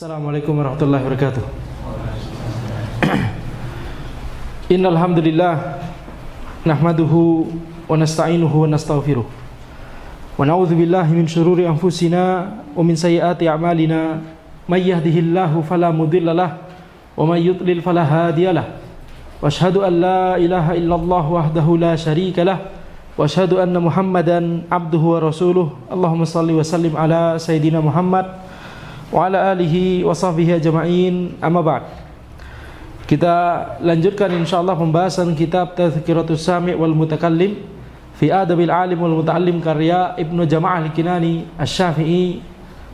Assalamualaikum warahmatullahi wabarakatuh. Innal hamdalillah nahmaduhu wa nasta'inuhu wa nastaghfiruh. Wa na'udzu billahi min shururi anfusina wa min sayyiati a'malina. May yahdihillahu fala mudilla lahu wa may yudlil fala hadiya lahu. Wa asyhadu an la ilaha illallah wahdahu la syarika lahu wa asyhadu anna Muhammadan abduhu wa rasuluh. Allahumma shalli wa sallim ala sayidina Muhammad wa ala alihi wa sahbihi ajma'in. Amma ba'd. Kita lanjutkan insyaallah pembahasan kitab Tadhkiratus Sami' wal Mutakallim fi Adabil Alim wal Muta'allim karya Ibnu Jama'ah Al-Kinani Asy-Syafi'i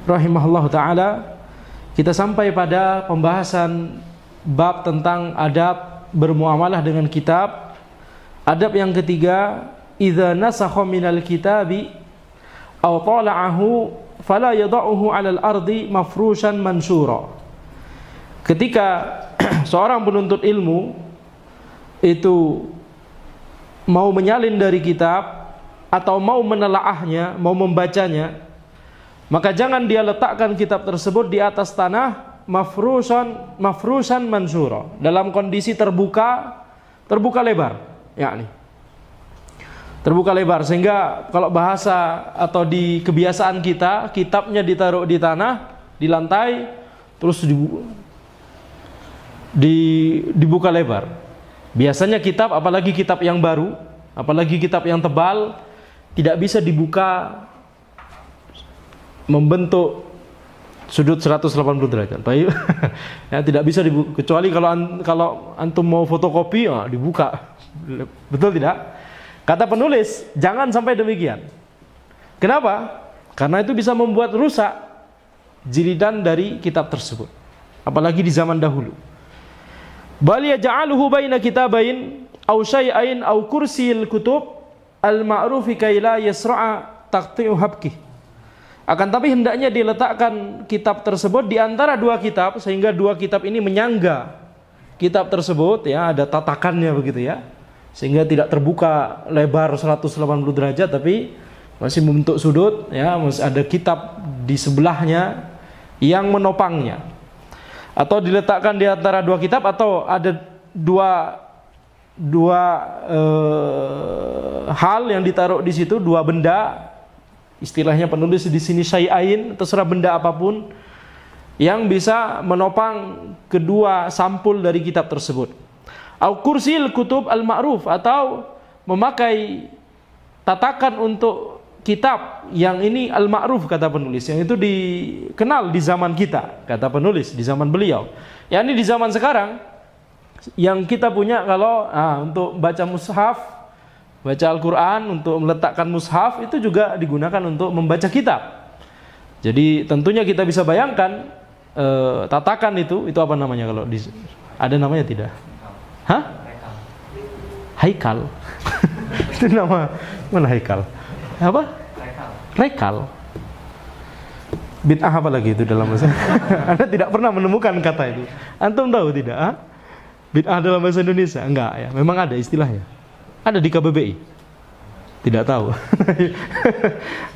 rahimahullahu taala. Kita sampai pada pembahasan bab tentang adab bermuamalah dengan kitab. Adab yang ketiga, idza nasakha minal kitabi aw tala'ahu fala yada'uhu 'alal ardi mafrushan mansura. Ketika seorang penuntut ilmu itu mau menyalin dari kitab atau mau menelaahnya, mau membacanya, maka jangan dia letakkan kitab tersebut di atas tanah mafrushan mansura, dalam kondisi terbuka lebar, yakni terbuka lebar, sehingga kalau bahasa atau di kebiasaan kita, kitabnya ditaruh di tanah, di lantai, terus dibuka lebar. Biasanya kitab, apalagi kitab yang baru, apalagi kitab yang tebal, tidak bisa dibuka membentuk sudut 180 derajat. Ya, tidak bisa dibuka, kecuali kalau antum mau fotokopi, dibuka. Betul tidak? Kata penulis, jangan sampai demikian. Kenapa? Karena itu bisa membuat rusak jilidan dari kitab tersebut, apalagi di zaman dahulu. Bal yaj'aluhu baina kitabain aw syai'ain aw kursil kutub al-ma'rufi kay la yasra'a taqti'u habki. Akan tapi hendaknya diletakkan kitab tersebut di antara dua kitab, sehingga dua kitab ini menyangga kitab tersebut, ya, ada tatakannya begitu, ya, sehingga tidak terbuka lebar 180 derajat, tapi masih membentuk sudut, ya, masih ada kitab di sebelahnya yang menopangnya. Atau diletakkan di antara dua kitab, atau ada dua hal yang ditaruh di situ, dua benda. Istilahnya penulis di sini syai'ain, terserah benda apapun yang bisa menopang kedua sampul dari kitab tersebut. Au kursil kutub al-ma'ruf, atau memakai tatakan untuk kitab yang ini al-ma'ruf, kata penulis, yang itu dikenal di zaman kita, kata penulis, di zaman beliau. Ya, ini di zaman sekarang yang kita punya kalau untuk baca mushaf, baca Al-Quran, untuk meletakkan mushaf, itu juga digunakan untuk membaca kitab. Jadi tentunya kita bisa bayangkan tatakan itu apa namanya, kalau ada namanya tidak? Hah? Haikal. Itu nama mana haikal? Apa? Rekal. Bid'ah apa lagi itu dalam bahasa? Anda tidak pernah menemukan kata itu. Antum tahu tidak? Bid'ah dalam bahasa Indonesia? Enggak, ya. Memang ada istilahnya. Ada di KBBI. Tidak tahu.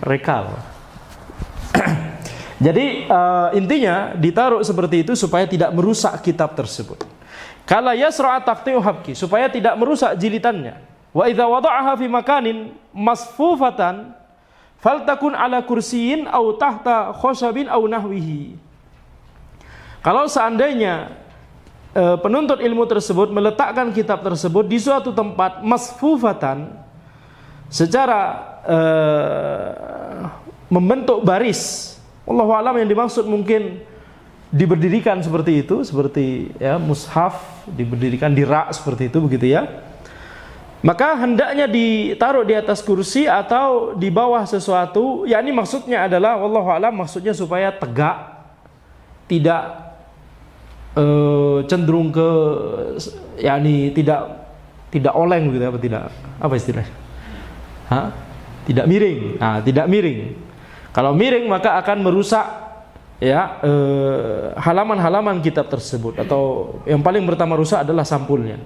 Rekal. Jadi intinya ditaruh seperti itu supaya tidak merusak kitab tersebut. Kala yasra'a taqti'u habki, supaya tidak merusak jilitannya. Wa idza wada'aha fi makanin masfufatan faltakun ala kursiyin aw tahta khoshabin aw nahwihi. Kalau seandainya penuntut ilmu tersebut meletakkan kitab tersebut di suatu tempat masfufatan, secara membentuk baris, wallahu a'lam yang dimaksud mungkin diberdirikan seperti itu, seperti, ya, mushaf diberdirikan di rak seperti itu, begitu, ya. Maka hendaknya ditaruh di atas kursi atau di bawah sesuatu. Ya, ini maksudnya adalah wallahu a'lam, maksudnya supaya tegak, tidak cenderung ke, yakni tidak oleng begitu, apa tidak, apa istilahnya? Tidak miring. Tidak miring. Kalau miring maka akan merusak, ya, halaman-halaman kitab tersebut, atau yang paling pertama rusak adalah sampulnya.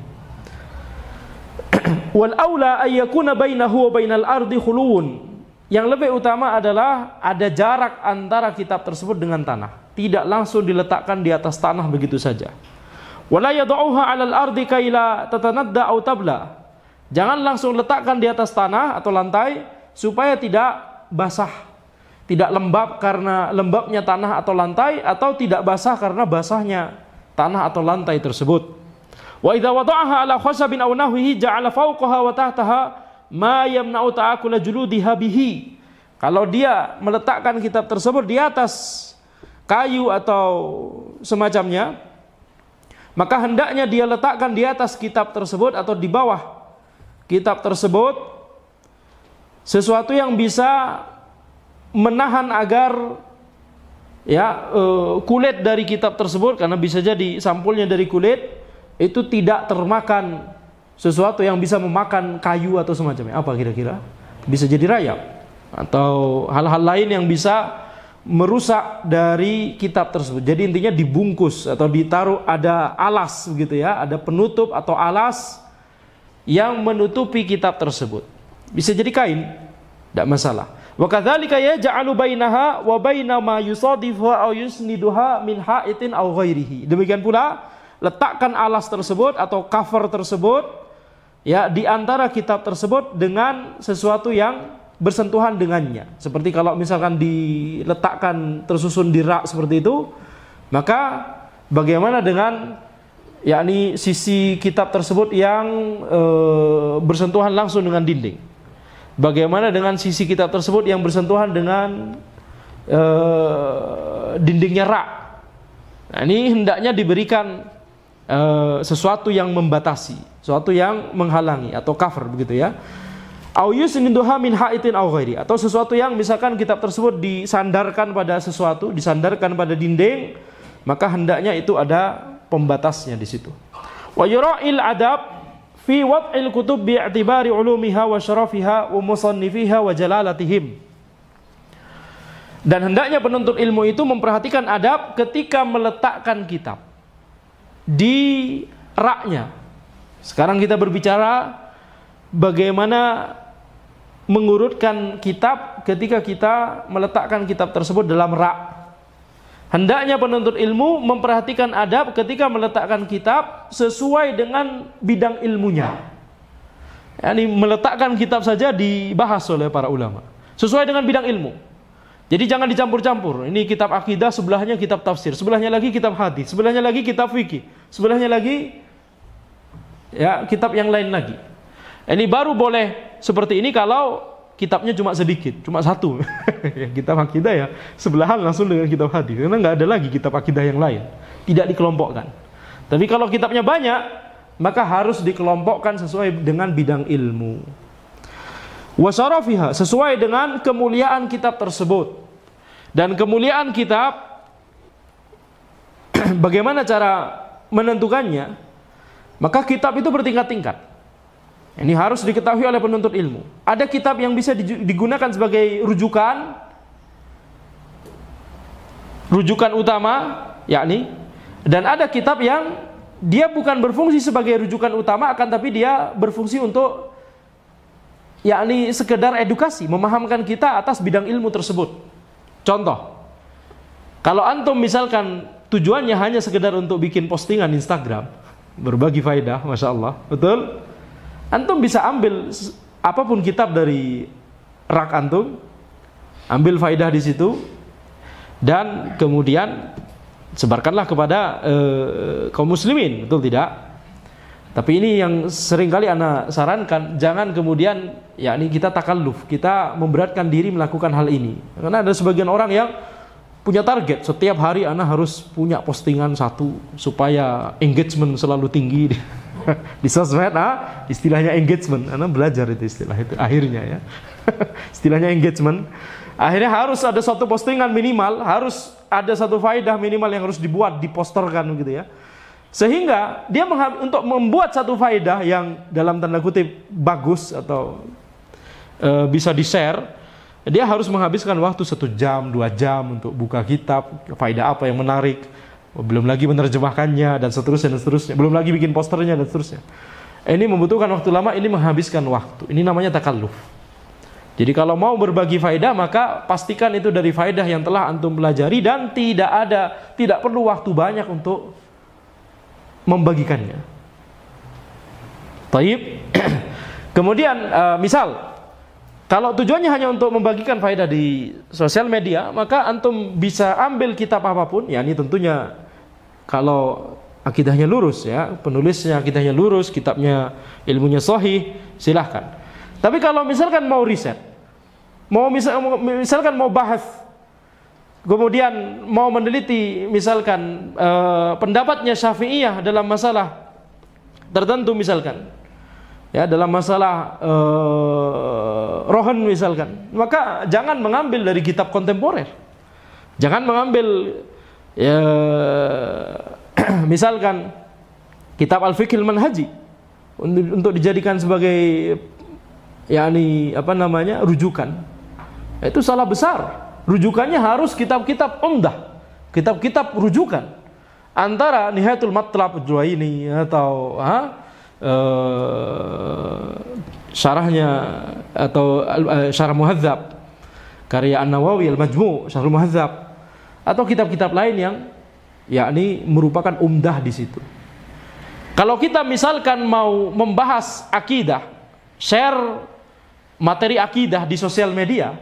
Wal aula ay yakuna bainahu wa bainal ardi khuluwun. Yang lebih utama adalah ada jarak antara kitab tersebut dengan tanah. tidak langsung diletakkan di atas tanah begitu saja. Wala yad'uha 'alal ardi kaila tatanadda aw tabla. Jangan langsung letakkan di atas tanah atau lantai supaya tidak basah, tidak lembab karena lembabnya tanah atau lantai, atau tidak basah karena basahnya tanah atau lantai tersebut. Wa idza wada'aha 'ala khasabin aw nahwihi ja'ala fawqaha wa tahtaha ma yamna'u ta'akula juludiha bihi. Kalau dia meletakkan kitab tersebut di atas kayu atau semacamnya, maka hendaknya dia letakkan di atas kitab tersebut atau di bawah kitab tersebut sesuatu yang bisa menahan agar kulit dari kitab tersebut, karena bisa jadi sampulnya dari kulit, itu tidak termakan sesuatu yang bisa memakan kayu atau semacamnya. Apa kira-kira? Bisa jadi rayap atau hal-hal lain yang bisa merusak dari kitab tersebut. Jadi intinya dibungkus atau ditaruh, ada alas begitu ya, ada penutup atau alas yang menutupi kitab tersebut. Bisa jadi kain, tidak masalah. Wa kadzalika yaj'alu bainaha wa baina ma yusadifuha aw yusniduha min ha'itin aw ghairihi. Demikian pula letakkan alas tersebut atau cover tersebut ya di antara kitab tersebut dengan sesuatu yang bersentuhan dengannya. Seperti kalau misalkan diletakkan tersusun di rak seperti itu, maka bagaimana dengan sisi kitab tersebut yang bersentuhan langsung dengan dinding? Bagaimana dengan sisi kitab tersebut yang bersentuhan dengan dindingnya rak? Nah, ini hendaknya diberikan sesuatu yang membatasi, sesuatu yang menghalangi atau cover begitu ya. Au yusniduha min ha'itin aw ghairi, atau sesuatu yang misalkan kitab tersebut disandarkan pada sesuatu, disandarkan pada dinding, maka hendaknya itu ada pembatasnya di situ. Wa yura'il adab fi wad'il kutub bi'tibari ulumiha wa syarafiha wa musannifiha wa jalalatihim. Dan hendaknya penuntut ilmu itu memperhatikan adab ketika meletakkan kitab di raknya. Sekarang kita berbicara bagaimana mengurutkan kitab ketika kita meletakkan kitab tersebut dalam rak. Hendaknya penuntut ilmu memperhatikan adab ketika meletakkan kitab sesuai dengan bidang ilmunya. Yani meletakkan kitab saja dibahas oleh para ulama sesuai dengan bidang ilmu. Jadi jangan dicampur-campur. Ini kitab akidah, sebelahnya kitab tafsir, sebelahnya lagi kitab hadis, sebelahnya lagi kitab fikih, sebelahnya lagi kitab yang lain lagi. Ini baru boleh seperti ini kalau kitabnya cuma sedikit, cuma satu. Kitab akidah ya sebelahan langsung dengan kitab hadis, karena nggak ada lagi kitab akidah yang lain, tidak dikelompokkan. Tapi kalau kitabnya banyak, maka harus dikelompokkan sesuai dengan bidang ilmu. Wasyarafiha, sesuai dengan kemuliaan kitab tersebut. Dan kemuliaan kitab, bagaimana cara menentukannya? Maka kitab itu bertingkat-tingkat. Ini harus diketahui oleh penuntut ilmu. Ada kitab yang bisa digunakan sebagai rujukan utama, dan ada kitab yang dia bukan berfungsi sebagai rujukan utama, akan tapi dia berfungsi untuk sekedar edukasi, memahamkan kita atas bidang ilmu tersebut. Contoh, kalau antum misalkan tujuannya hanya sekedar untuk bikin postingan Instagram, berbagi faedah, masya Allah, betul? Antum bisa ambil apapun kitab dari rak antum, ambil faedah di situ, dan kemudian sebarkanlah kepada kaum muslimin, betul tidak? Tapi ini yang seringkali ana sarankan, jangan kemudian kita takalluf, kita memberatkan diri melakukan hal ini. Karena ada sebagian orang yang punya target, setiap hari ana harus punya postingan satu supaya engagement selalu tinggi. Di sosmed, istilahnya engagement. Anda belajar itu istilah itu akhirnya ya. Istilahnya engagement. Akhirnya harus ada satu postingan minimal, harus ada satu faedah minimal yang harus dibuat, diposterkan gitu ya. Sehingga dia untuk membuat satu faedah yang dalam tanda kutip bagus atau bisa di-share, dia harus menghabiskan waktu 1 jam, 2 jam untuk buka kitab, faedah apa yang menarik. Belum lagi menerjemahkannya dan seterusnya, belum lagi bikin posternya dan seterusnya. Ini membutuhkan waktu lama, ini menghabiskan waktu. Ini namanya takalluf. Jadi kalau mau berbagi faedah, maka pastikan itu dari faedah yang telah antum pelajari dan tidak perlu waktu banyak untuk membagikannya. Taib. Kemudian misal kalau tujuannya hanya untuk membagikan faedah di sosial media, maka antum bisa ambil kitab apapun, ya ini tentunya kalau akidahnya lurus, ya penulisnya akidahnya lurus, kitabnya ilmunya sahih, silahkan. Tapi kalau misalkan mau riset, misalkan mau bahas, kemudian mau meneliti misalkan pendapatnya Syafi'iyah dalam masalah tertentu misalkan, ya dalam masalah rohan misalkan, maka jangan mengambil dari kitab kontemporer, jangan mengambil ya, misalkan kitab Al-Fiqhil Manhaji untuk dijadikan sebagai yakni rujukan. Itu salah besar. Rujukannya harus kitab-kitab umdah, kitab-kitab rujukan. Antara Nihayatul Matlab Juwaini atau syarahnya atau syarah Muhadzab karya An-Nawawi Al-Majmu' Syarah Muhadzab, atau kitab-kitab lain yang yakni merupakan umdah di situ. Kalau kita misalkan mau membahas akidah, share materi akidah di sosial media,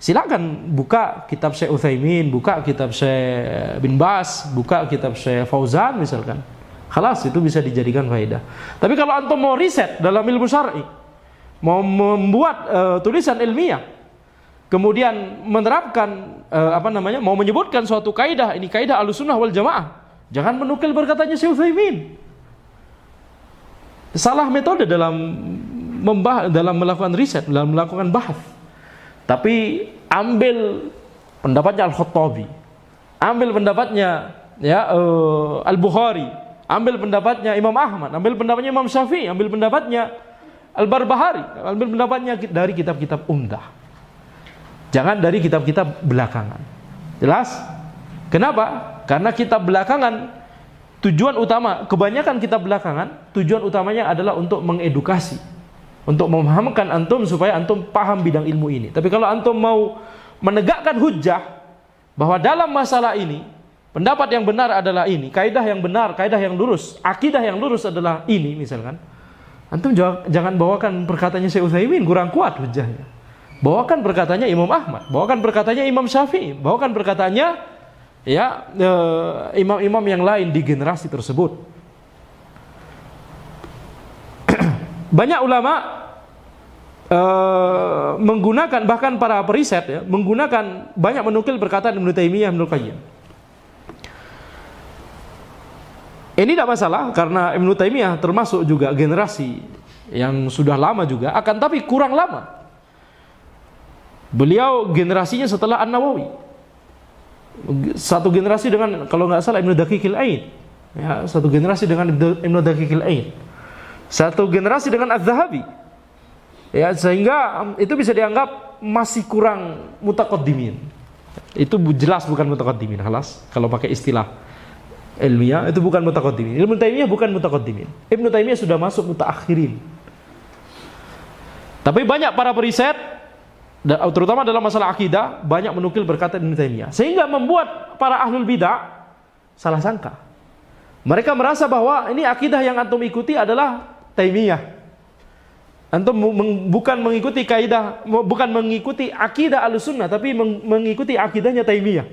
silakan buka kitab Syekh Utsaimin, buka kitab Syekh bin Bas, buka kitab Syekh Fauzan misalkan. Khalas, itu bisa dijadikan faedah. Tapi kalau antum mau riset dalam ilmu syar'i, mau membuat tulisan ilmiah, kemudian menerapkan mau menyebutkan suatu kaidah, ini kaidah Ahlussunnah wal Jamaah, jangan menukil perkataannya Syekh Utsaimin. Salah metode dalam melakukan riset, dalam melakukan bahas. Tapi ambil pendapatnya Al-Khattabi, ambil pendapatnya Al-Bukhari, ambil pendapatnya Imam Ahmad, ambil pendapatnya Imam Syafi'i, ambil pendapatnya Al-Barbahari, ambil pendapatnya dari kitab-kitab umdah. Jangan dari kitab-kitab belakangan. Jelas? Kenapa? Karena kitab belakangan, tujuan utama, kebanyakan kitab belakangan, tujuan utamanya adalah untuk mengedukasi, untuk memahamkan antum supaya antum paham bidang ilmu ini. Tapi kalau antum mau menegakkan hujjah bahwa dalam masalah ini pendapat yang benar adalah ini, kaidah yang benar, kaidah yang lurus, akidah yang lurus adalah ini misalkan, antum jangan bawakan perkataannya Syekh Utsaimin, kurang kuat hujjahnya. Bawakan perkataannya Imam Ahmad, bawakan perkataannya Imam Syafi'i, bawakan perkataannya imam-imam yang lain di generasi tersebut. Banyak ulama menggunakan, bahkan para periset menggunakan, banyak menukil perkataan Ibnu Taimiyah, Ibnu Qayyim. Ini tidak masalah karena Ibnu Taimiyah termasuk juga generasi yang sudah lama juga, akan tapi kurang lama. Beliau generasinya setelah An-Nawawi. Satu generasi dengan, kalau nggak salah, Ibnu Daqiqil Aid. Ya, satu generasi dengan Ibnu Daqiqil Aid. Satu generasi dengan Az-Zahabi. Ya, sehingga itu bisa dianggap masih kurang mutaqaddimin. Itu jelas bukan mutaqaddimin, halas. Kalau pakai istilah ilmiah itu bukan mutaqaddimin. Ibnu Taimiyah bukan mutaqaddimin. Ibnu Taimiyah sudah masuk mutaakhirin. Tapi banyak para periset, terutama dalam masalah akidah, banyak menukil berkata Ibnu Taimiyah, sehingga membuat para ahlul bidah salah sangka. Mereka merasa bahwa ini akidah yang antum ikuti adalah Taimiyah. Antum bukan mengikuti kaidah, bukan mengikuti akidah Ahlussunnah, tapi mengikuti akidahnya Taimiyah.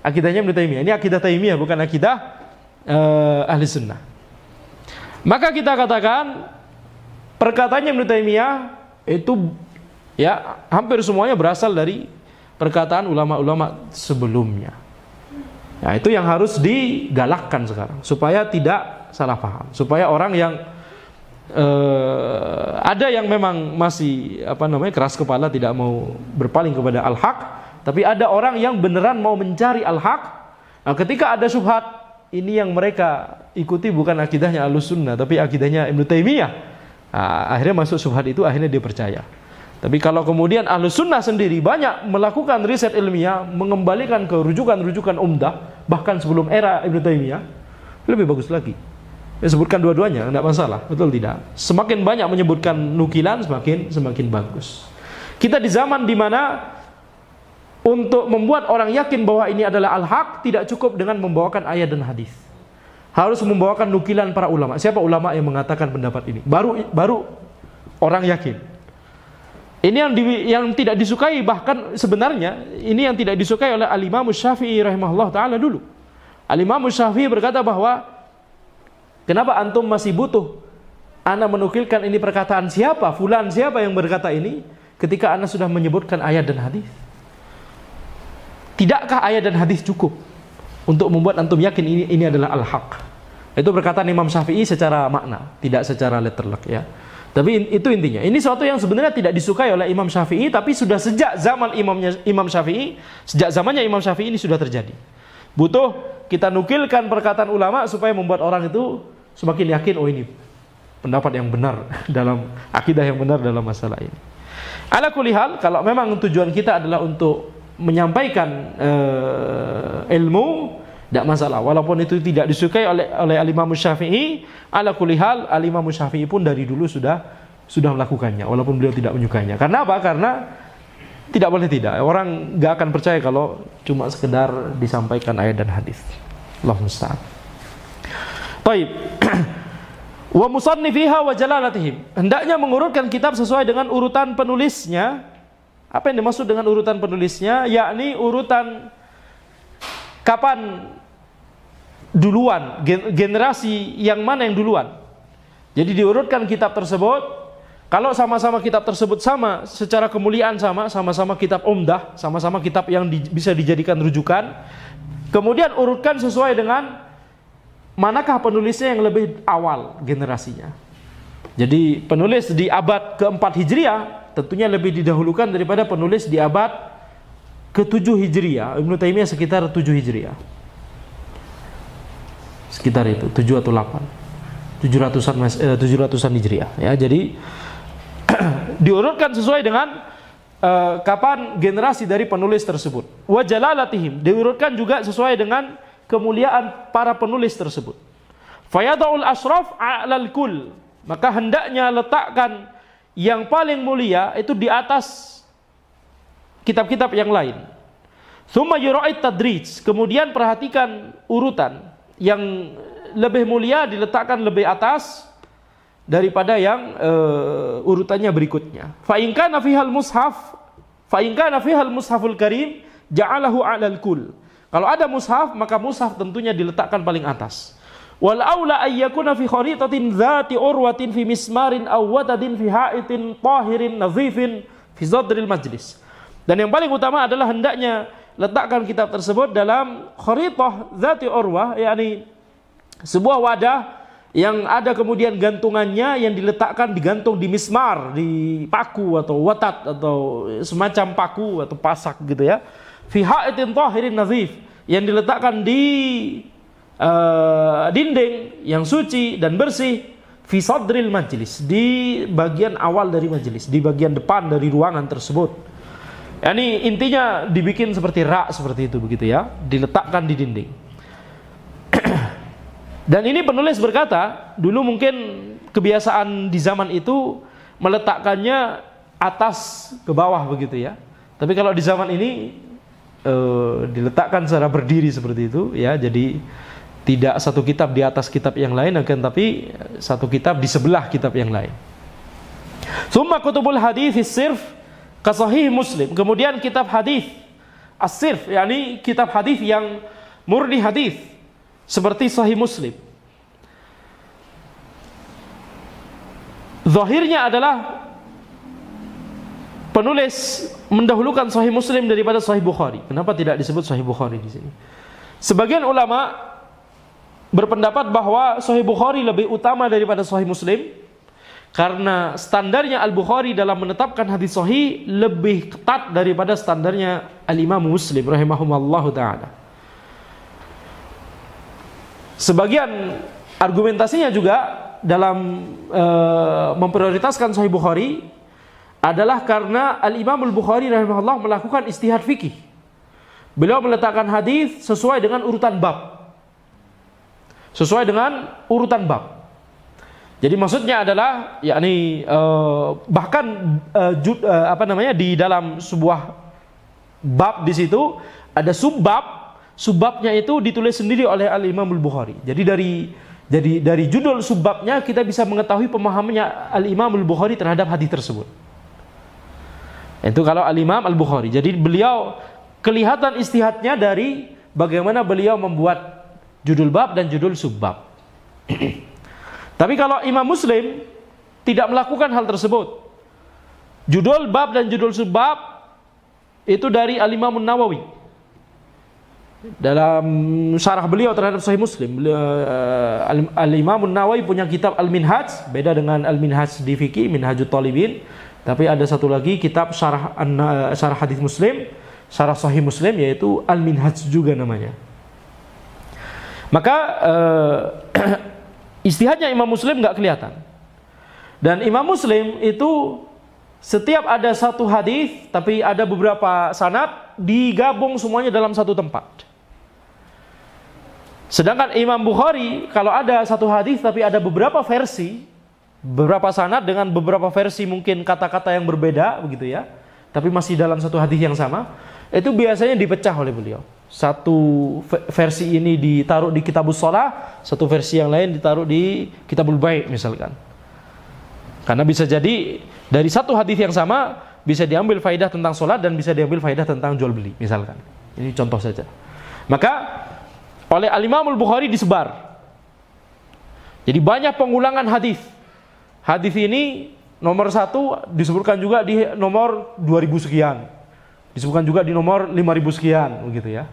Akidahnya Ibnu Taimiyah. Ini akidah Taimiyah, bukan akidah Ahlussunnah. Maka kita katakan perkataannya Ibnu Taimiyah itu ya hampir semuanya berasal dari perkataan ulama-ulama sebelumnya. Ya, itu yang harus digalakkan sekarang supaya tidak salah paham, supaya orang yang ada yang memang masih keras kepala, tidak mau berpaling kepada al-haq, tapi ada orang yang beneran mau mencari al-haq. Nah, ketika ada syubhat, ini yang mereka ikuti bukan akidahnya Ahlussunnah tapi akidahnya Ibnu Taimiyah. Nah, akhirnya masuk syubhat itu, akhirnya dia percaya. Tapi kalau kemudian Ahlussunnah sendiri banyak melakukan riset ilmiah, mengembalikan ke rujukan-rujukan umdah, bahkan sebelum era Ibnu Taimiyah, lebih bagus lagi. Ya, sebutkan dua-duanya, tidak masalah, betul tidak? Semakin banyak menyebutkan nukilan, semakin bagus. Kita di zaman di mana untuk membuat orang yakin bahwa ini adalah al-haq tidak cukup dengan membawakan ayat dan hadis. Harus membawakan nukilan para ulama. Siapa ulama yang mengatakan pendapat ini? Baru orang yakin. Ini yang tidak disukai, bahkan sebenarnya ini yang tidak disukai oleh Al-Imam Syafi'i rahimahullah taala dulu. Al-Imam Syafi'i berkata bahwa kenapa antum masih butuh ana menukilkan ini perkataan siapa, fulan siapa yang berkata ini, ketika ana sudah menyebutkan ayat dan hadis? Tidakkah ayat dan hadis cukup untuk membuat antum yakin ini adalah al-haq? Itu perkataan Imam Syafi'i secara makna, tidak secara letterlek ya. Tapi itu intinya. Ini suatu yang sebenarnya tidak disukai oleh Imam Syafi'i, tapi sudah sejak zaman Imam Syafi'i, sejak zamannya Imam Syafi'i ini sudah terjadi. Butuh kita nukilkan perkataan ulama supaya membuat orang itu semakin yakin, oh ini pendapat yang benar dalam akidah yang benar dalam masalah ini. Ala kulli hal, kalau memang tujuan kita adalah untuk menyampaikan ilmu, tidak masalah. Walaupun itu tidak disukai oleh Al-Imam Syafi'i, ala kulli hal Al-Imam Syafi'i pun dari dulu sudah melakukannya, walaupun beliau tidak menyukainya. Karena apa? Karena tidak boleh tidak. Orang nggak akan percaya kalau cuma sekedar disampaikan ayat dan hadis. Allahu musta'an. Baik. Wa musannifiha wa jalalatihim. Hendaknya mengurutkan kitab sesuai dengan urutan penulisnya. Apa yang dimaksud dengan urutan penulisnya? Yakni urutan kapan duluan, generasi yang mana yang duluan. Jadi diurutkan kitab tersebut. Kalau sama-sama kitab tersebut sama, secara kemuliaan sama-sama kitab umdah, sama-sama kitab yang bisa dijadikan rujukan. Kemudian urutkan sesuai dengan manakah penulisnya yang lebih awal generasinya. Jadi penulis di abad ke-4 Hijriah tentunya lebih didahulukan daripada penulis di abad ke-7 Hijriah. Ibnu Taimiyah sekitar 7 Hijriah. Sekitar itu, 7 atau 8. 700-an Hijriah ya. Jadi diurutkan sesuai dengan kapan generasi dari penulis tersebut. Wa jalalatihim, diurutkan juga sesuai dengan kemuliaan para penulis tersebut. Fayadaul ashraf 'alal kull, maka hendaknya letakkan yang paling mulia itu di atas kitab-kitab yang lain. Tsumma yura'it tadrij, kemudian perhatikan urutan yang lebih mulia diletakkan lebih atas daripada yang urutannya berikutnya. Fa in kana fihal mushaful karim ja'alahu 'alal kull. Kalau ada mushaf, maka mushaf tentunya diletakkan paling atas. Wal aula ayyakuna fi kharitatin dzati urwatin fi mismarin aw watadin fi ha'itin tahirin nadhifin fi zadril majlis. Dan yang paling utama adalah hendaknya letakkan kitab tersebut dalam kharitah dzati urwah, yakni sebuah wadah yang ada kemudian gantungannya yang digantung di mismar, di paku atau watat atau semacam paku atau pasak gitu ya. Fi ha'itin tahirin nadhif, yang diletakkan di dinding yang suci dan bersih, fi sadril majlis, di bagian awal dari majlis, di bagian depan dari ruangan tersebut. Yani intinya dibikin seperti rak seperti itu begitu ya, diletakkan di dinding. Dan ini penulis berkata, dulu mungkin kebiasaan di zaman itu meletakkannya atas ke bawah begitu ya. Tapi kalau di zaman ini diletakkan secara berdiri seperti itu ya, jadi tidak satu kitab di atas kitab yang lain, akan tapi satu kitab di sebelah kitab yang lain. Summa kutubul hadis as-sirf ka sahih Muslim. Kemudian kitab hadis as-sirf, yakni kitab hadis yang murni hadis seperti sahih Muslim. Zahirnya adalah penulis mendahulukan sahih Muslim daripada sahih Bukhari. Kenapa tidak disebut sahih Bukhari di sini? Sebagian ulama berpendapat bahwa Sahih Bukhari lebih utama daripada Sahih Muslim karena standarnya Al-Bukhari dalam menetapkan hadis sahih lebih ketat daripada standarnya Al-Imam Muslim rahimahumallahu ta'ala. Sebagian argumentasinya juga dalam memprioritaskan Sahih Bukhari adalah karena Al-Imam Al-Bukhari rahimahullah melakukan ijtihad fikih. Beliau meletakkan hadis sesuai dengan urutan bab. Sesuai dengan urutan bab. Jadi maksudnya adalah yakni bahkan di dalam sebuah bab di situ ada subbabnya itu ditulis sendiri oleh Al-Imam Al-Bukhari. Jadi dari judul subbabnya kita bisa mengetahui pemahamannya Al-Imam Al-Bukhari terhadap hadis tersebut. Itu kalau Al-Imam Al-Bukhari. Jadi beliau kelihatan istihadnya dari bagaimana beliau membuat judul bab dan judul subbab. Tapi kalau Imam Muslim tidak melakukan hal tersebut. Judul bab dan judul subbab itu dari Al-Imam An-Nawawi. Dalam syarah beliau terhadap Sahih Muslim, Al-Imam An-Nawawi punya kitab Al-Minhaj, beda dengan Al-Minhaj di fikih, Minhajut Talibin. Tapi ada satu lagi kitab syarah hadis Muslim, syarah Sahih Muslim, yaitu Al-Minhaj juga namanya. Maka istihadnya Imam Muslim nggak kelihatan. Dan Imam Muslim itu setiap ada satu hadis, tapi ada beberapa sanad, digabung semuanya dalam satu tempat. Sedangkan Imam Bukhari, kalau ada satu hadis tapi ada beberapa versi, beberapa sanad dengan beberapa versi mungkin kata-kata yang berbeda, begitu ya, tapi masih dalam satu hadis yang sama, itu biasanya dipecah oleh beliau. Satu versi ini ditaruh di Kitabus Shalah, satu versi yang lain ditaruh di Kitabul Bai' misalkan. Karena bisa jadi dari satu hadis yang sama bisa diambil faidah tentang sholat dan bisa diambil faidah tentang jual beli misalkan. Ini contoh saja. Maka oleh Al-Imam Al-Bukhari disebar. Jadi banyak pengulangan hadis. Hadis ini nomor 1 disebutkan juga di nomor 2000 sekian. Disebutkan juga di nomor 5000 sekian begitu ya.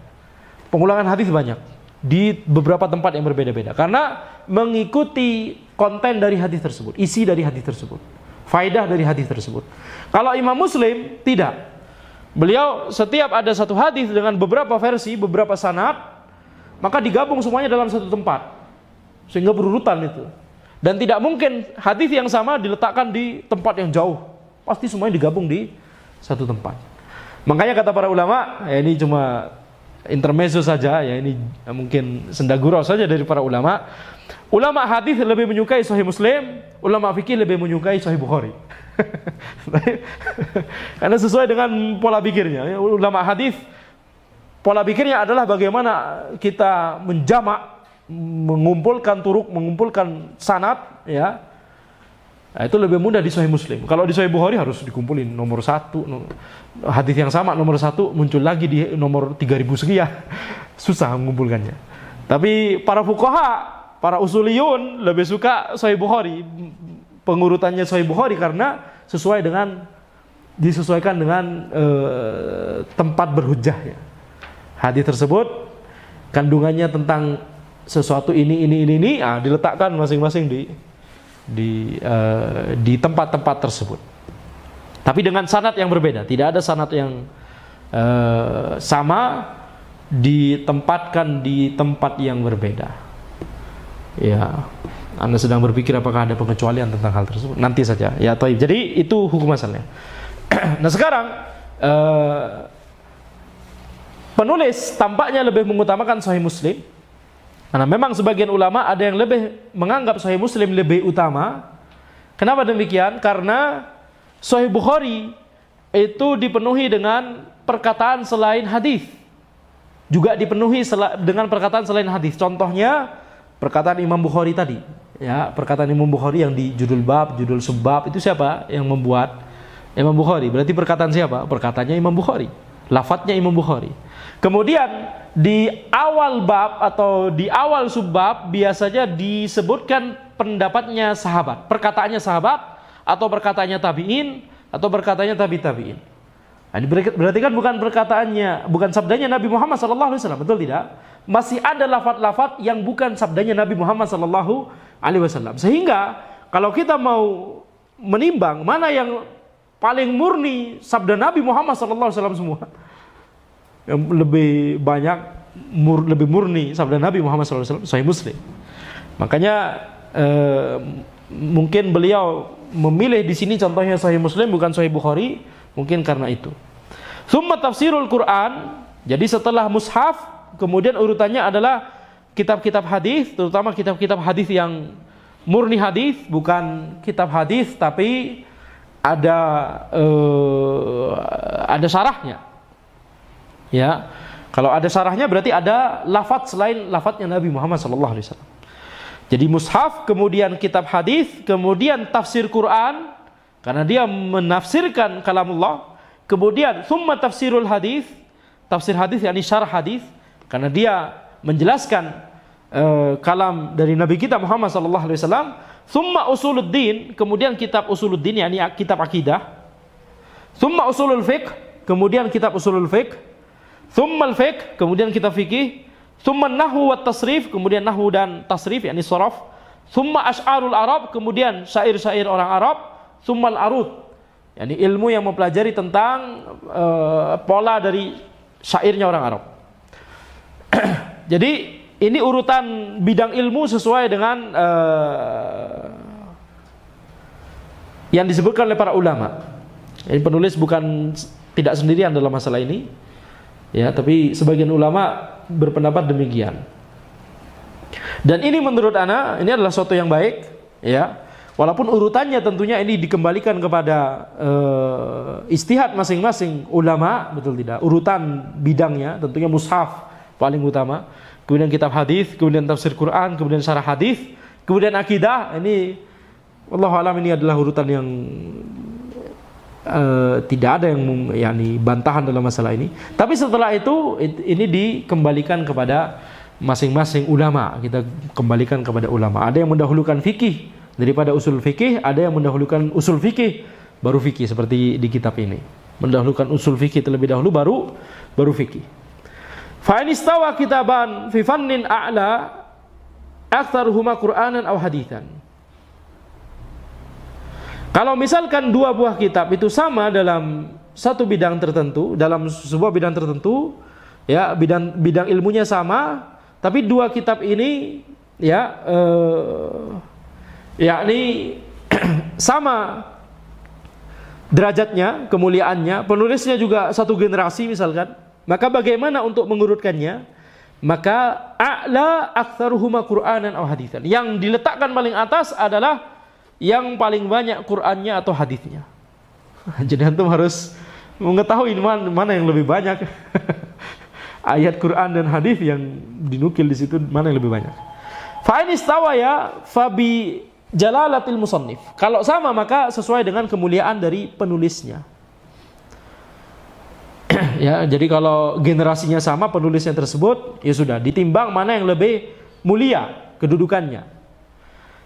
Pengulangan hadis banyak di beberapa tempat yang berbeda-beda karena mengikuti konten dari hadis tersebut, isi dari hadis tersebut, faidah dari hadis tersebut. Kalau Imam Muslim tidak. Beliau setiap ada satu hadis dengan beberapa versi, beberapa sanad, maka digabung semuanya dalam satu tempat. Sehingga berurutan itu. Dan tidak mungkin hadis yang sama diletakkan di tempat yang jauh. Pasti semuanya digabung di satu tempat. Makanya kata para ulama, ya ini cuma intermezzo saja, ya ini mungkin senda gurau saja dari para ulama. Ulama hadis lebih menyukai Sahih Muslim, ulama fikih lebih menyukai Sahih Bukhari. Karena sesuai dengan pola pikirnya. Ulama hadis pola pikirnya adalah bagaimana kita menjamak, mengumpulkan turuk, mengumpulkan sanad, ya. Nah, itu lebih mudah di Sahih Muslim. Kalau di Sahih Bukhari harus dikumpulin nomor 1, hadis yang sama nomor 1 muncul lagi di nomor 3000 sekian. Susah mengumpulkannya. Tapi para fuqaha, para usuliyun lebih suka Sahih Bukhari. Pengurutannya Sahih Bukhari karena disesuaikan dengan tempat berhujjahnya. Hadis tersebut kandungannya tentang sesuatu ini, diletakkan masing-masing di tempat-tempat tersebut. Tapi dengan sanad yang berbeda, tidak ada sanad yang sama ditempatkan di tempat yang berbeda. Ya, Anda sedang berpikir apakah ada pengecualian tentang hal tersebut? Nanti saja. Ya, taib. Jadi itu hukum asalnya. Nah sekarang penulis tampaknya lebih mengutamakan Sahih Muslim. Karena memang sebagian ulama ada yang lebih menganggap Sahih Muslim lebih utama. Kenapa demikian? Karena Sahih Bukhari itu dipenuhi dengan perkataan selain hadis. Juga dipenuhi dengan perkataan selain hadis. Contohnya perkataan Imam Bukhari tadi. Ya, perkataan Imam Bukhari yang di judul bab, judul subbab itu siapa yang membuat? Imam Bukhari. Berarti perkataan siapa? Perkataannya Imam Bukhari. Lafadznya Imam Bukhari. Kemudian di awal bab atau di awal subbab biasanya disebutkan pendapatnya sahabat, perkataannya sahabat atau perkataannya tabi'in atau perkataannya tabi'in. Nah, ini berarti kan bukan sabdanya Nabi Muhammad SAW, betul tidak? Masih ada lafaz-lafaz yang bukan sabdanya Nabi Muhammad SAW. Sehingga kalau kita mau menimbang mana yang paling murni sabda Nabi Muhammad SAW semua, yang lebih banyak lebih murni sabda Nabi Muhammad SAW, Sahih Muslim. Makanya mungkin beliau memilih di sini contohnya Sahih Muslim bukan Sahih Bukhari, mungkin karena itu. Summa tafsirul Quran. Jadi setelah mushaf, kemudian urutannya adalah kitab-kitab hadis, terutama kitab-kitab hadis yang murni hadis, bukan kitab hadis, tapi ada syarahnya. Ya, kalau ada syarahnya berarti ada lafaz selain lafaznya Nabi Muhammad SAW. Jadi mushaf, kemudian kitab hadis, kemudian tafsir Quran, karena dia menafsirkan kalamullah. Kemudian summa tafsirul hadis, tafsir hadis yakni syarah hadis, karena dia menjelaskan kalam dari Nabi kita Muhammad SAW. Summa usuluddin, kemudian kitab usuluddin yakni kitab akidah. Summa usulul fiqh, kemudian kitab usulul fiqh. Summa al-fiqh, kemudian kitab fikih. Summa nahwu wat tasrif, kemudian nahwu dan tasrif yakni sharaf. Summa asy'arul arab, kemudian syair-syair orang Arab. Summa al-arud, yakni ilmu yang mempelajari tentang pola dari syairnya orang Arab. Jadi ini urutan bidang ilmu sesuai dengan yang disebutkan oleh para ulama. Ini penulis bukan tidak sendirian dalam masalah ini, ya, tapi sebagian ulama berpendapat demikian. Dan ini menurut ana ini adalah suatu yang baik, ya. Walaupun urutannya tentunya ini dikembalikan kepada ijtihad masing-masing ulama, betul tidak? Urutan bidangnya tentunya mushaf paling utama, kemudian kitab hadis, kemudian tafsir Quran, kemudian syarah hadis, kemudian akidah. Ini wallahu alam ini adalah urutan yang tidak ada yang yakni bantahan dalam masalah ini. Tapi setelah itu ini dikembalikan kepada masing-masing ulama. Kita kembalikan kepada ulama. Ada yang mendahulukan fikih daripada usul fikih, ada yang mendahulukan usul fikih baru fikih, seperti di kitab ini. Mendahulukan usul fikih terlebih dahulu baru fikih. Fa in istawa kitaban fi fannin a'la aktsaruhuma Qur'anan aw haditsan. Kalau misalkan dua buah kitab itu sama dalam satu bidang tertentu, dalam sebuah bidang tertentu, ya, bidang ilmunya sama, tapi dua kitab ini ya yakni sama derajatnya, kemuliaannya, penulisnya juga satu generasi misalkan, maka bagaimana untuk mengurutkannya? Maka a'la aktsaruhuma Qur'anan aw haditsan. Yang diletakkan paling atas adalah yang paling banyak Qur'annya atau hadisnya. Jadi antum harus mengetahui mana yang lebih banyak ayat Quran dan hadis yang dinukil di situ, mana yang lebih banyak. Fa in istawaya fa bi jalalatil musannif. Kalau sama maka sesuai dengan kemuliaan dari penulisnya. Ya, jadi kalau generasinya sama penulisnya tersebut, ya sudah ditimbang mana yang lebih mulia kedudukannya.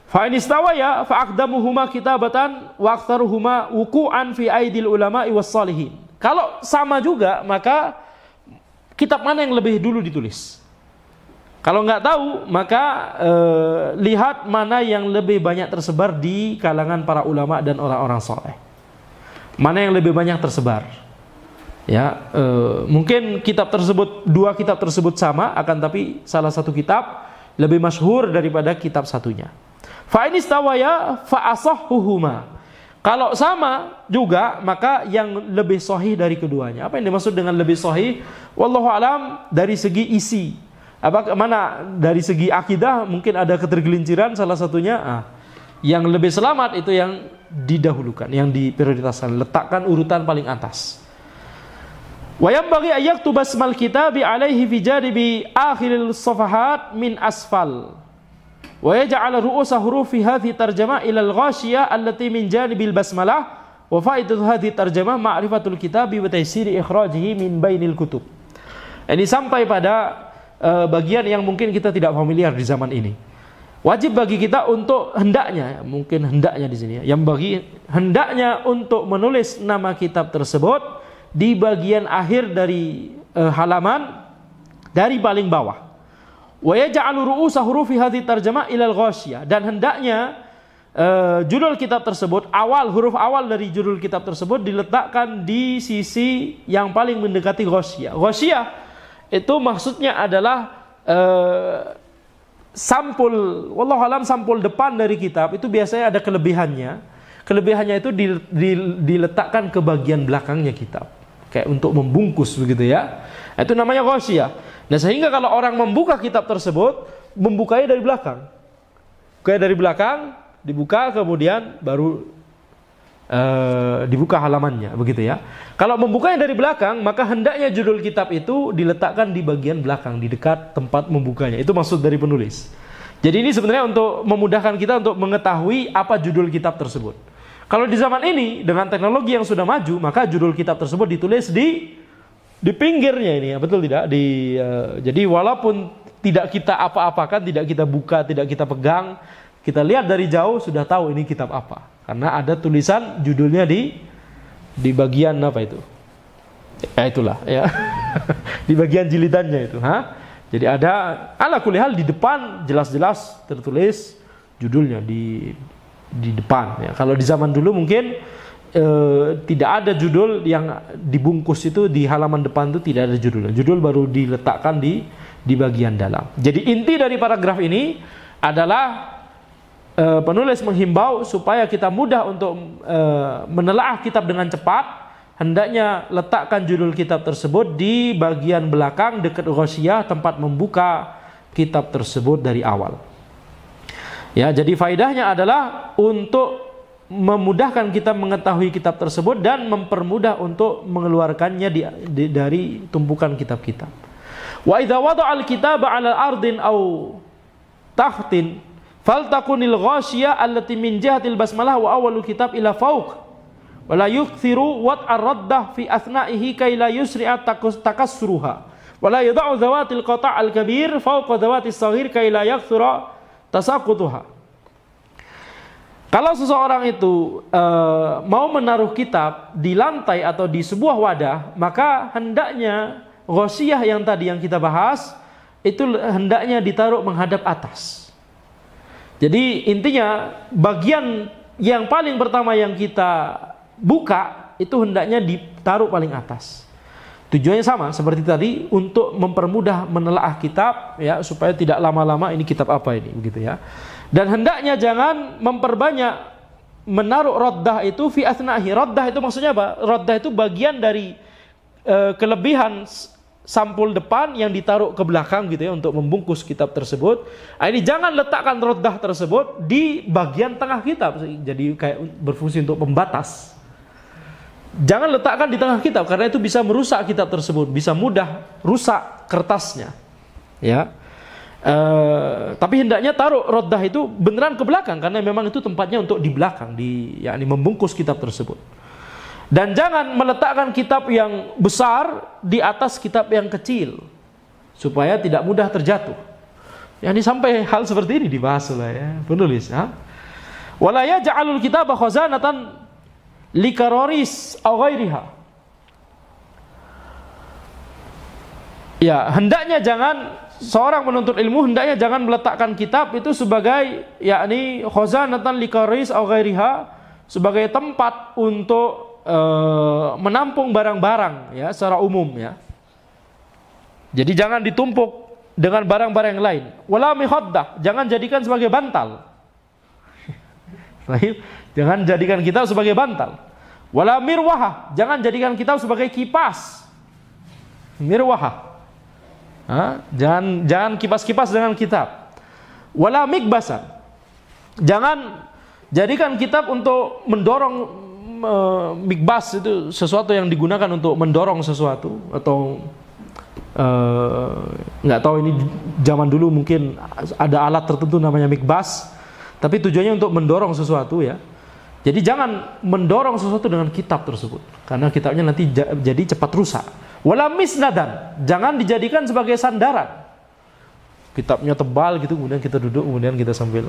Fa in istawaya fa aqdamuhuma kitabatan wa aktsaruhuma wuqu'an fi aidil ulama'i was salihin. Kalau sama juga maka kitab mana yang lebih dulu ditulis? Kalau nggak tahu, maka lihat mana yang lebih banyak tersebar di kalangan para ulama dan orang-orang soleh. Mana yang lebih banyak tersebar. Ya, mungkin kitab tersebut, dua kitab tersebut sama, akan tapi salah satu kitab lebih masyhur daripada kitab satunya. Fa in istawaya fa asahhuhuma. Kalau sama juga, maka yang lebih sahih dari keduanya. Apa yang dimaksud dengan lebih sahih? Wallahu alam, dari segi isi. Mana dari segi akidah mungkin ada ketergelinciran salah satunya. Yang lebih selamat itu yang didahulukan, yang diprioritaskan, letakkan urutan paling atas. Wa yanbaghi an yaktuba ismal kitabi alaihi fi janibi akhiril safahat min asfal. Wa yaj'al ru'usa hurufi hadhihi tarjamah ila al-ghashiyah allati min janibil basmalah wa faidatu hadhihi tarjamah ma'rifatul kitabi wa taysiri ikhrajihi min bainil kutub. Ini sampai pada bagian yang mungkin kita tidak familiar di zaman ini. Wajib bagi kita untuk hendaknya, mungkin hendaknya di sini, yang bagi hendaknya untuk menulis nama kitab tersebut di bagian akhir dari halaman dari paling bawah. Wa yaj'alu ru'usa hurufi hadhihi tarjamah ila al-ghashiyah, dan hendaknya judul kitab tersebut, huruf awal dari judul kitab tersebut diletakkan di sisi yang paling mendekati ghashiyah. Ghashiyah itu maksudnya adalah sampul, wallahu alam, sampul depan dari kitab itu biasanya ada kelebihannya. Kelebihannya itu diletakkan ke bagian belakangnya kitab, kayak untuk membungkus begitu ya. Itu namanya ghashiyah. Nah, sehingga kalau orang membuka kitab tersebut, membukanya dari belakang. Buka dari belakang, dibuka kemudian baru dibuka halamannya, begitu ya. Kalau membukanya dari belakang, maka hendaknya judul kitab itu diletakkan di bagian belakang, di dekat tempat membukanya. Itu maksud dari penulis. Jadi ini sebenarnya untuk memudahkan kita untuk mengetahui apa judul kitab tersebut. Kalau di zaman ini dengan teknologi yang sudah maju, maka judul kitab tersebut ditulis di pinggirnya ini, ya betul tidak? Jadi walaupun tidak kita apa-apakan, tidak kita buka, tidak kita pegang, kita lihat dari jauh sudah tahu ini kitab apa. Karena ada tulisan judulnya di bagian apa itu? Itulah ya. Di bagian jilidannya itu, Jadi ada ala kulli hal di depan jelas-jelas tertulis judulnya di depan ya. Kalau di zaman dulu mungkin tidak ada judul yang dibungkus itu di halaman depan itu tidak ada judulnya. Judul baru diletakkan di bagian dalam. Jadi inti dari paragraf ini adalah penulis menghimbau supaya kita mudah untuk menelaah kitab dengan cepat. Hendaknya letakkan judul kitab tersebut di bagian belakang dekat ghasyiyah, tempat membuka kitab tersebut dari awal. Ya, jadi faedahnya adalah untuk memudahkan kita mengetahui kitab tersebut dan mempermudah untuk mengeluarkannya dari tumpukan kitab-kitab. Wa idza wada'al kitaba 'ala ardin aw tahtin faltakunil ghasyiyah allati min jihatil basmalah wa awwalul kitab ila fawq wa la yukthiru wat'ar raddah fi athnaihi kay la yusri'a takassuruha wa la yad'u dhawatil qata' al kabir fawqa dhawatis saghir kay la yakthura tasaqutuha. Kalau seseorang itu mau menaruh kitab di lantai atau di sebuah wadah, maka hendaknya ghasyiyah yang tadi yang kita bahas itu hendaknya ditaruh menghadap atas. Jadi intinya bagian yang paling pertama yang kita buka itu hendaknya ditaruh paling atas. Tujuannya sama seperti tadi, untuk mempermudah menelaah kitab ya, supaya tidak lama-lama ini kitab apa ini begitu ya. Dan hendaknya jangan memperbanyak menaruh raddah itu fi athnahi. Raddah itu maksudnya apa? Raddah itu bagian dari kelebihan sampul depan yang ditaruh ke belakang gitu ya, untuk membungkus kitab tersebut. Nah, ini jangan letakkan raddah tersebut di bagian tengah kitab, jadi kayak berfungsi untuk pembatas. Jangan letakkan di tengah kitab karena itu bisa merusak kitab tersebut, bisa mudah rusak kertasnya. Ya. Tapi hendaknya taruh raddah itu beneran ke belakang karena memang itu tempatnya untuk di belakang, yakni membungkus kitab tersebut. Dan jangan meletakkan kitab yang besar di atas kitab yang kecil supaya tidak mudah terjatuh. Yani sampai hal seperti ini dibahas oleh penulis. Wala yaj'alul kitaba khazanatan likararis aw ghairiha. Ya, hendaknya jangan seorang penuntut ilmu hendaknya jangan meletakkan kitab itu sebagai yakni khazanatan likararis aw ghairiha, sebagai tempat untuk menampung barang-barang ya secara umum ya. Jadi jangan ditumpuk dengan barang-barang yang lain. Wala mihaddah, jangan jadikan sebagai bantal. Jangan jadikan kitab sebagai bantal. Wala mirwahah, jangan jadikan kitab sebagai kipas. Mirwahah. Jangan kipas-kipas dengan kitab. Wala mikbasan, jangan jadikan kitab untuk mendorong. Mikbas itu sesuatu yang digunakan untuk mendorong sesuatu, atau nggak tahu ini zaman dulu mungkin ada alat tertentu namanya mikbas, tapi tujuannya untuk mendorong sesuatu ya. Jadi jangan mendorong sesuatu dengan kitab tersebut karena kitabnya nanti jadi cepat rusak. Wala misnadan, jangan dijadikan sebagai sandaran. Kitabnya tebal gitu, kemudian kita duduk, kemudian kita sambil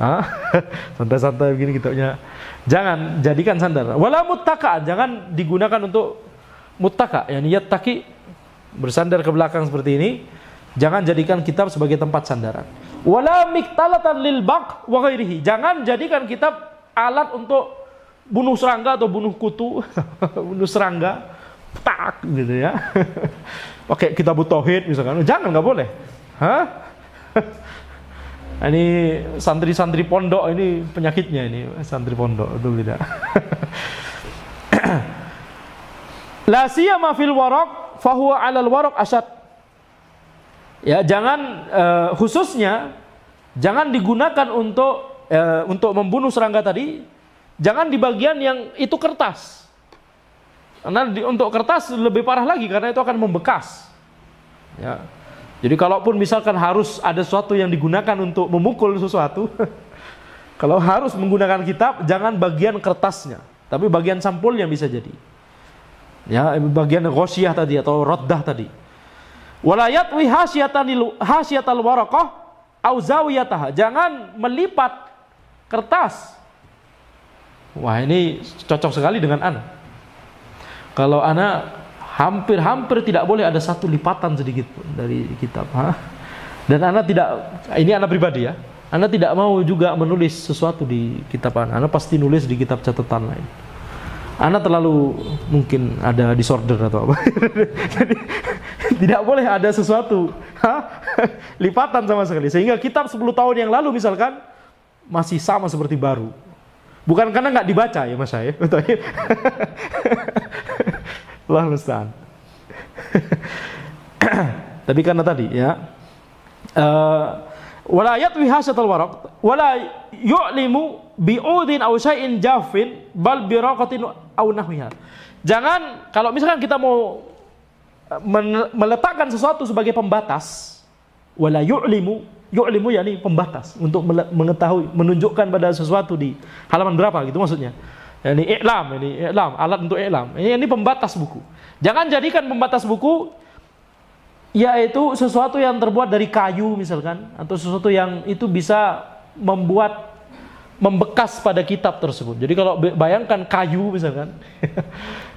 santai-santai begini kitabnya. Jangan jadikan sandaran. Wala muttaka, jangan digunakan untuk muttaka, yani yattaki, bersandar ke belakang seperti ini. Jangan jadikan kitab sebagai tempat sandaran. Wala miktalatan lil baq wa ghairihi, jangan jadikan kitab alat untuk bunuh serangga atau bunuh kutu, bunuh serangga, tak gitu ya. Pakai kitab tauhid misalkan, jangan, nggak boleh. Ini santri-santri pondok ini penyakitnya ini, santri pondok betul tidak? La siyama fil waraq fa huwa 'alal waraq asyad. Ya, jangan khususnya jangan digunakan untuk untuk membunuh serangga tadi, jangan di bagian yang itu kertas. Karena untuk kertas lebih parah lagi karena itu akan membekas. Ya. Jadi kalaupun misalkan harus ada sesuatu yang digunakan untuk memukul sesuatu, kalau harus menggunakan kitab, jangan bagian kertasnya, tapi bagian sampulnya bisa jadi. Ya, bagian ghosyah tadi atau roddah tadi. Walayat wi hasyatal waraqah au zawiyataha. Jangan melipat kertas. Wah, ini cocok sekali dengan anak. Kalau anak hampir tidak boleh ada satu lipatan sedikit pun dari kitab. Dan anak tidak, ini anak pribadi ya, anak tidak mau juga menulis sesuatu di kitab anak pasti nulis di kitab catatan lain. Anak terlalu mungkin ada disorder atau apa. Jadi tidak boleh ada sesuatu lipatan sama sekali. Sehingga kitab 10 tahun yang lalu misalkan masih sama seperti baru. Bukan karena nggak dibaca ya mas saya, betul ya? Allah musta'an. Tapi karena tadi ya, wala yatwi hasyatal waraq wala yu'limu bi'udin aw syai'in jafin bal biraqatin aw nahwiha. Jangan, kalau misalkan kita mau meletakkan sesuatu sebagai pembatas, wala yu'limu yakni pembatas untuk mengetahui, menunjukkan pada sesuatu di halaman berapa gitu maksudnya. Ini i'lam, alat untuk i'lam. Ini pembatas buku. Jangan jadikan pembatas buku yaitu sesuatu yang terbuat dari kayu misalkan, atau sesuatu yang itu bisa membekas pada kitab tersebut. Jadi kalau bayangkan kayu misalkan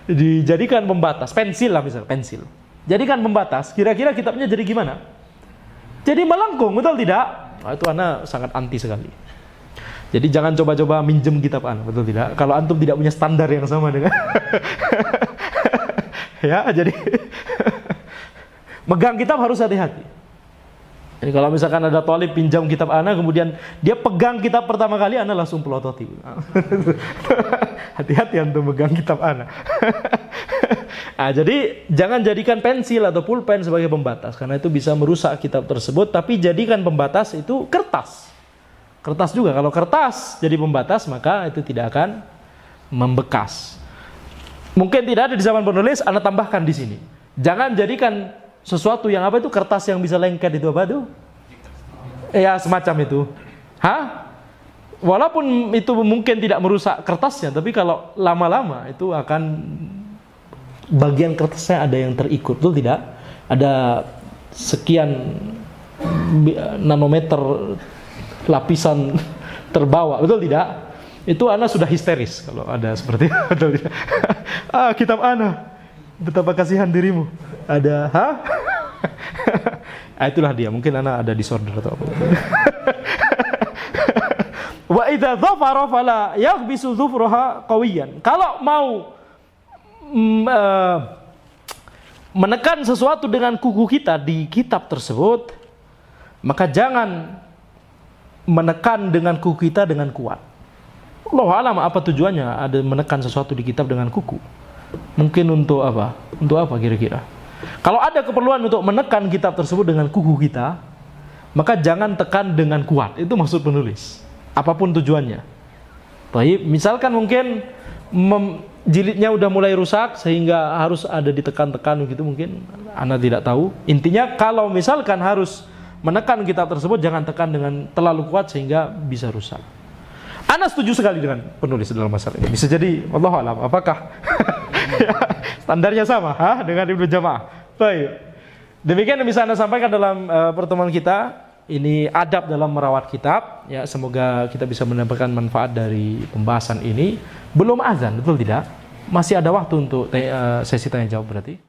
dijadikan pembatas, pensil lah misalkan, pensil. Jadikan pembatas, kira-kira kitabnya jadi gimana? Jadi melengkung, betul tidak? Nah, itu anak sangat anti sekali. Jadi jangan coba-coba minjem kitab anak, betul tidak? Kalau antum tidak punya standar yang sama dengan ya, jadi megang kitab harus hati-hati. Jadi kalau misalkan ada thalib pinjam kitab anak, kemudian dia pegang kitab pertama kali, anak langsung pelototi. Hati-hati antum megang kitab anak. Nah, jadi jangan jadikan pensil atau pulpen sebagai pembatas, karena itu bisa merusak kitab tersebut. Tapi jadikan pembatas itu kertas. Kertas juga, kalau kertas jadi pembatas maka itu tidak akan membekas. Mungkin tidak ada di zaman penulis, Anda tambahkan di sini. Jangan jadikan sesuatu yang apa itu kertas yang bisa lengket itu apa tuh? Ya semacam itu. Walaupun itu mungkin tidak merusak kertasnya, tapi kalau lama-lama itu akan bagian kertasnya ada yang terikut, betul tidak? Ada sekian nanometer lapisan terbawa, betul tidak? Itu anak sudah histeris kalau ada seperti itu, betul tidak? Kitab anak, betapa kasihan dirimu. Ada, itulah dia, mungkin anak ada disorder atau apa. Wa idza dhafara fala yaghbisu dhufraha qawiyan. Kalau mau menekan sesuatu dengan kuku kita di kitab tersebut, maka jangan menekan dengan kuku kita dengan kuat. Allahu a'lam apa tujuannya ada menekan sesuatu di kitab dengan kuku. Mungkin untuk apa? Untuk apa kira-kira? Kalau ada keperluan untuk menekan kitab tersebut dengan kuku kita, maka jangan tekan dengan kuat. Itu maksud penulis. Apapun tujuannya. Baik, misalkan mungkin jilidnya udah mulai rusak sehingga harus ada ditekan-tekan gitu, mungkin Anda tidak tahu. Intinya kalau misalkan harus menekan kitab tersebut, jangan tekan dengan terlalu kuat sehingga bisa rusak. Anda setuju sekali dengan penulis dalam masalah ini. Bisa jadi wallahu a'lam apakah standarnya sama dengan Ibnu Jamaah. Baik. Demikian yang bisa Anda sampaikan dalam pertemuan kita. Ini adab dalam merawat kitab. Ya, semoga kita bisa mendapatkan manfaat dari pembahasan ini. Belum azan, betul tidak? Masih ada waktu untuk sesi tanya jawab berarti.